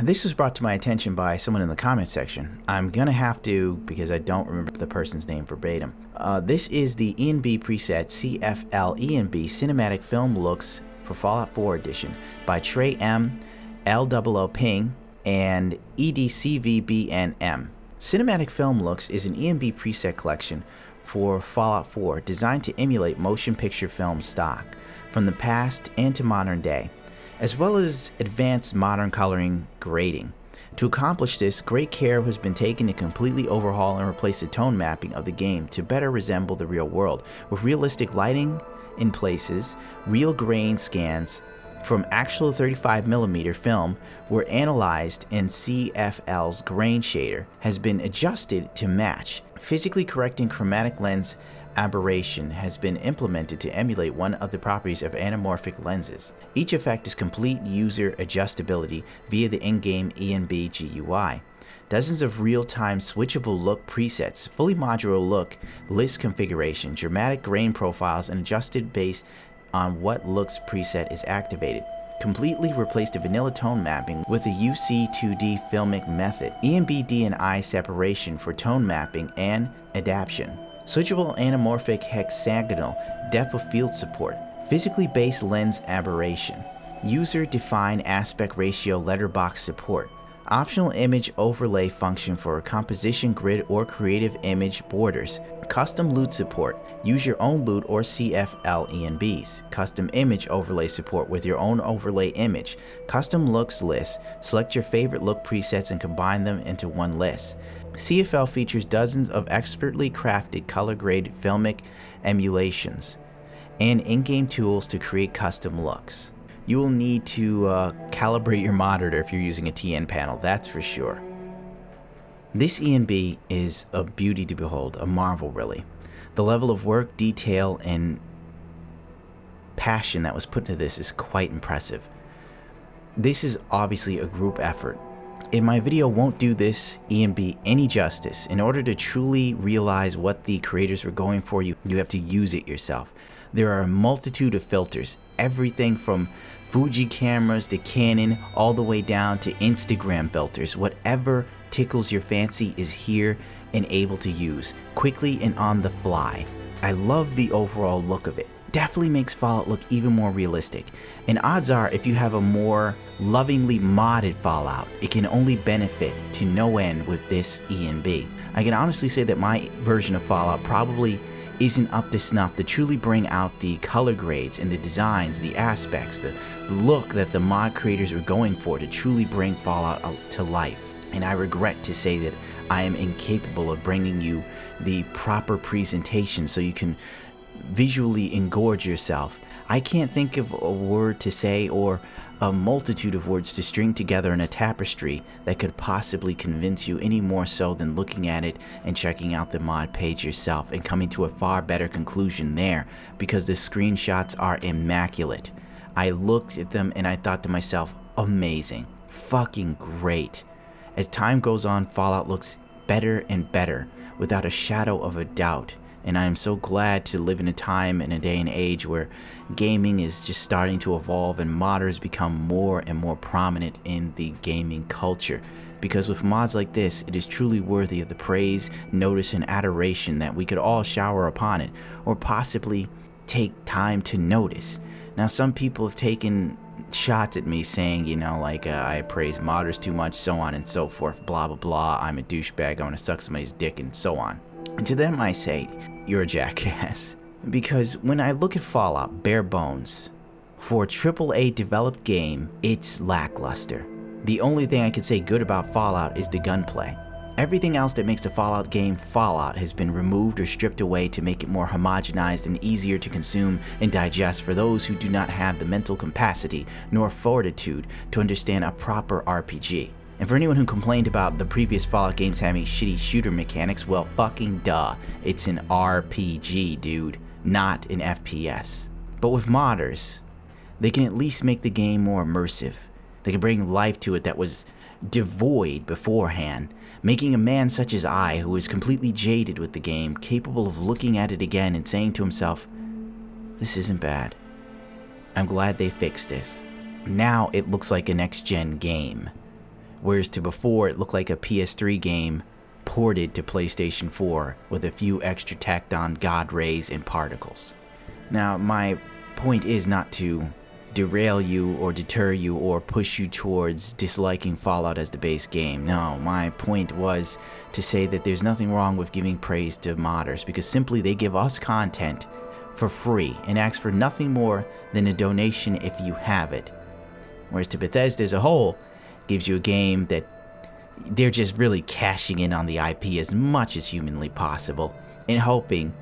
This was brought to my attention by someone in the comment section. I'm gonna have to, because I don't remember the person's name verbatim. This is the ENB preset CFL ENB Cinematic Film Looks for Fallout 4 Edition by Trey M, LOO Ping, and EDCVBNM. Cinematic Film Looks is an ENB preset collection for Fallout 4 designed to emulate motion picture film stock from the past and to modern day, as well as advanced modern coloring grading. To accomplish this, great care has been taken to completely overhaul and replace the tone mapping of the game to better resemble the real world, with realistic lighting in places. Real grain scans from actual 35mm film were analyzed, and CFL's grain shader has been adjusted to match. Physically correcting chromatic lens aberration has been implemented to emulate one of the properties of anamorphic lenses. Each effect is complete user adjustability via the in-game ENB GUI. Dozens of real-time switchable look presets, fully modular look, list configuration, dramatic grain profiles, and adjusted based on what looks preset is activated. Completely replaced the vanilla tone mapping with a UC2D filmic method, ENB D&I separation for tone mapping and adaptation. Switchable anamorphic hexagonal depth of field support, physically based lens aberration, user-defined aspect ratio letterbox support, optional image overlay function for composition grid or creative image borders, custom loot support, use your own loot or CFL ENBs, custom image overlay support with your own overlay image, custom looks list, select your favorite look presets and combine them into one list. CFL features dozens of expertly crafted color grade filmic emulations and in-game tools to create custom looks. You will need to calibrate your monitor if you're using a TN panel, that's for sure. This ENB is a beauty to behold, a marvel really. The level of work, detail, and passion that was put into this is quite impressive. This is obviously a group effort, and my video won't do this ENB any justice. In order to truly realize what the creators were going for, you have to use it yourself. There are a multitude of filters, everything from Fuji cameras to Canon, all the way down to Instagram filters. Whatever tickles your fancy is here and able to use quickly and on the fly. I love the overall look of it. Definitely makes Fallout look even more realistic. And odds are, if you have a more lovingly modded Fallout, it can only benefit to no end with this ENB. I can honestly say that my version of Fallout probably isn't up to snuff to truly bring out the color grades and the designs, the aspects, the look that the mod creators were going for to truly bring Fallout to life. And I regret to say that I am incapable of bringing you the proper presentation so you can visually engorge yourself. I can't think of a word to say or a multitude of words to string together in a tapestry that could possibly convince you any more so than looking at it and checking out the mod page yourself and coming to a far better conclusion there, because the screenshots are immaculate. I looked at them and I thought to myself, amazing, fucking great. As time goes on, Fallout looks better and better without a shadow of a doubt. And I am so glad to live in a time and a day and age where gaming is just starting to evolve and modders become more and more prominent in the gaming culture. Because with mods like this, it is truly worthy of the praise, notice, and adoration that we could all shower upon it, or possibly take time to notice. Now, some people have taken shots at me saying, you know, like I praise modders too much, so on and so forth, blah blah blah, I'm a douchebag, I want to suck somebody's dick, and so on. And to them I say, you're a jackass. Because when I look at Fallout, bare bones, for a AAA developed game, it's lackluster. The only thing I could say good about Fallout is the gunplay. Everything else that makes the Fallout game Fallout has been removed or stripped away to make it more homogenized and easier to consume and digest for those who do not have the mental capacity nor fortitude to understand a proper RPG. And for anyone who complained about the previous Fallout games having shitty shooter mechanics, well, fucking duh. It's an RPG, dude, not an FPS. But with modders, they can at least make the game more immersive. They can bring life to it that was devoid beforehand, making a man such as I, who is completely jaded with the game, capable of looking at it again and saying to himself, this isn't bad. I'm glad they fixed this. Now it looks like a next-gen game. whereas to before it looked like a PS3 game ported to PlayStation 4 with a few extra tacked on god rays and particles. Now, my point is not to derail you or deter you or push you towards disliking Fallout as the base game. No, my point was to say that there's nothing wrong with giving praise to modders, because simply they give us content for free and ask for nothing more than a donation if you have it. Whereas to Bethesda as a whole, gives you a game that they're just really cashing in on the IP as much as humanly possible and hoping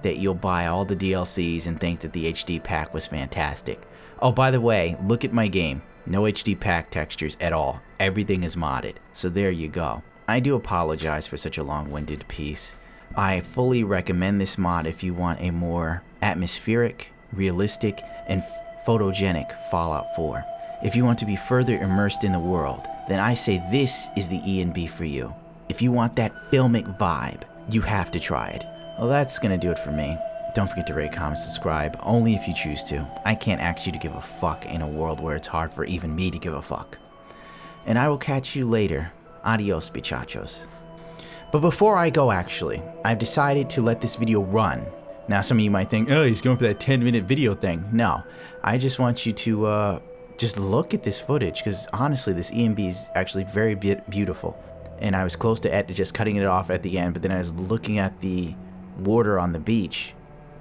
that you'll buy all the DLCs and think that the HD pack was fantastic. Oh, by the way, look at my game. No HD pack textures at all. Everything is modded. So there you go. I do apologize for such a long-winded piece. I fully recommend this mod if you want a more atmospheric, realistic, and photogenic Fallout 4. If you want to be further immersed in the world, then I say this is the E&B for you. If you want that filmic vibe, you have to try it. Well, that's gonna do it for me. Don't forget to rate, comment, subscribe, only if you choose to. I can't ask you to give a fuck in a world where it's hard for even me to give a fuck. And I will catch you later. Adios, bichachos. But before I go, actually, I've decided to let this video run. Now, some of you might think, oh, he's going for that 10-minute video thing. No, I just want you to just look at this footage, because honestly, this E&B is actually very beautiful. And I was close to just cutting it off at the end, but then I was looking at the water on the beach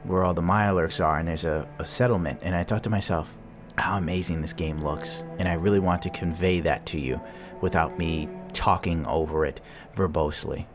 where all the Mirelurks are, and there's a settlement, and I thought to myself, how amazing this game looks. And I really want to convey that to you without me talking over it verbosely.